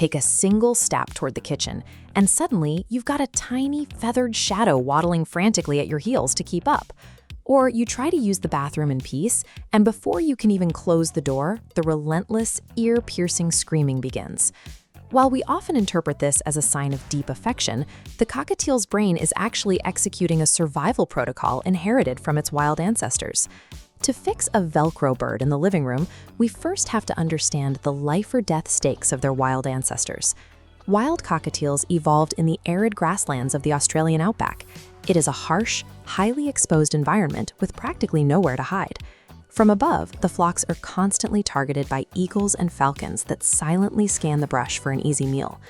Take a single step toward the kitchen, and suddenly you've got a tiny feathered shadow waddling frantically at your heels to keep up. Or you try to use the bathroom in peace, and before you can even close the door, the relentless, ear-piercing screaming begins. While we often interpret this as a sign of deep affection, the cockatiel's brain is actually executing a survival protocol inherited from its wild ancestors. To fix a Velcro bird in the living room, we first have to understand the life-or-death stakes of their wild ancestors. Wild cockatiels evolved in the arid grasslands of the Australian outback. It is a harsh, highly exposed environment with practically nowhere to hide. From above, the flocks are constantly targeted by eagles and falcons that silently scan the brush for an easy meal.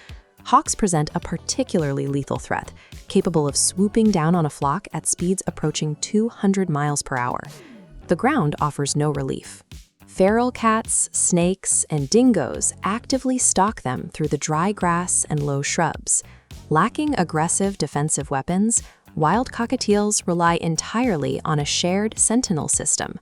Hawks present a particularly lethal threat, capable of swooping down on a flock at speeds approaching 200 miles per hour. The ground offers no relief. Feral cats, snakes, and dingoes actively stalk them through the dry grass and low shrubs. Lacking aggressive defensive weapons, wild cockatiels rely entirely on a shared sentinel system.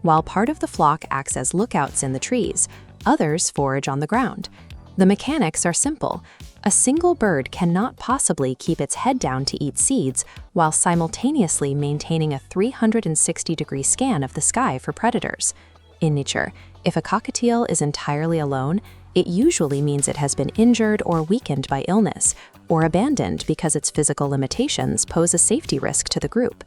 While part of the flock acts as lookouts in the trees, others forage on the ground. The mechanics are simple. A single bird cannot possibly keep its head down to eat seeds while simultaneously maintaining a 360-degree scan of the sky for predators. In nature, if a cockatiel is entirely alone, it usually means it has been injured or weakened by illness, or abandoned because its physical limitations pose a safety risk to the group.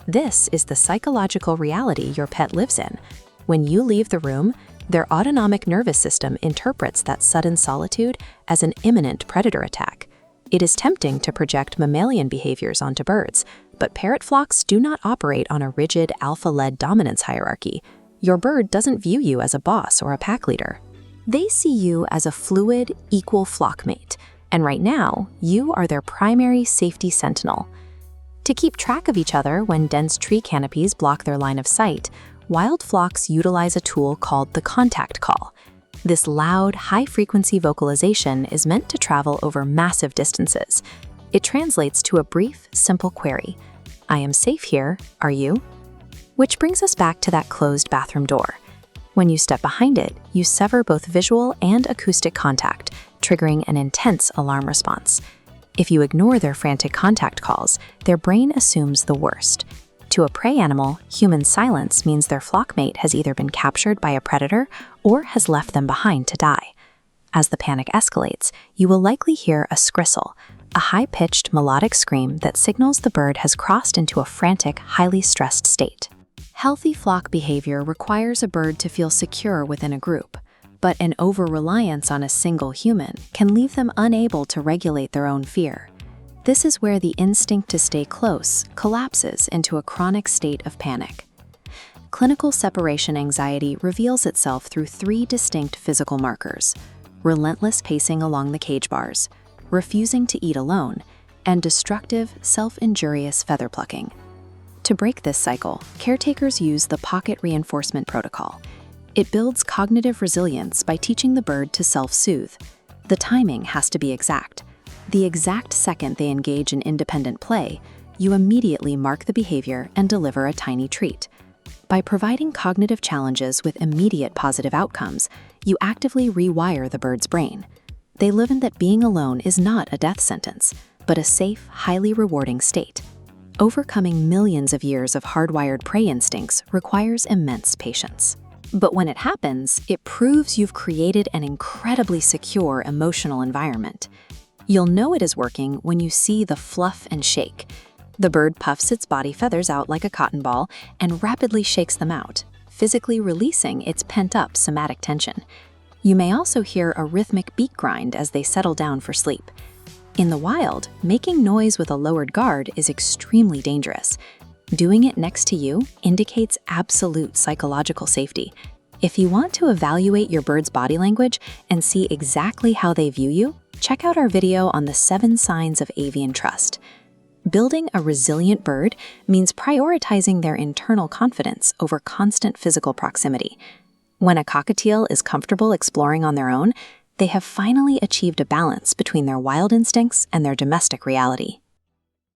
This is the psychological reality your pet lives in. When you leave the room, their autonomic nervous system interprets that sudden solitude as an imminent predator attack. It is tempting to project mammalian behaviors onto birds, but parrot flocks do not operate on a rigid, alpha-led dominance hierarchy. Your bird doesn't view you as a boss or a pack leader. They see you as a fluid, equal flockmate, and right now, you are their primary safety sentinel. To keep track of each other when dense tree canopies block their line of sight, wild flocks utilize a tool called the contact call. This loud, high-frequency vocalization is meant to travel over massive distances. It translates to a brief, simple query. "I am safe here, are you?" Which brings us back to that closed bathroom door. When you step behind it, you sever both visual and acoustic contact, triggering an intense alarm response. If you ignore their frantic contact calls, their brain assumes the worst. To a prey animal, human silence means their flockmate has either been captured by a predator or has left them behind to die. As the panic escalates, you will likely hear a skristle, a high-pitched melodic scream that signals the bird has crossed into a frantic, highly stressed state. Healthy flock behavior requires a bird to feel secure within a group, but an over-reliance on a single human can leave them unable to regulate their own fear. This is where the instinct to stay close collapses into a chronic state of panic. Clinical separation anxiety reveals itself through 3 distinct physical markers: relentless pacing along the cage bars, refusing to eat alone, and destructive, self-injurious feather plucking. To break this cycle, caretakers use the pocket reinforcement protocol. It builds cognitive resilience by teaching the bird to self-soothe. The timing has to be exact. The exact second they engage in independent play, you immediately mark the behavior and deliver a tiny treat. By providing cognitive challenges with immediate positive outcomes, you actively rewire the bird's brain. They learn that being alone is not a death sentence, but a safe, highly rewarding state. Overcoming millions of years of hardwired prey instincts requires immense patience. But when it happens, it proves you've created an incredibly secure emotional environment. You'll know it is working when you see the fluff and shake. The bird puffs its body feathers out like a cotton ball and rapidly shakes them out, physically releasing its pent-up somatic tension. You may also hear a rhythmic beak grind as they settle down for sleep. In the wild, making noise with a lowered guard is extremely dangerous. Doing it next to you indicates absolute psychological safety. If you want to evaluate your bird's body language and see exactly how they view you, check out our video on the 7 signs of avian trust. Building a resilient bird means prioritizing their internal confidence over constant physical proximity. When a cockatiel is comfortable exploring on their own, they have finally achieved a balance between their wild instincts and their domestic reality.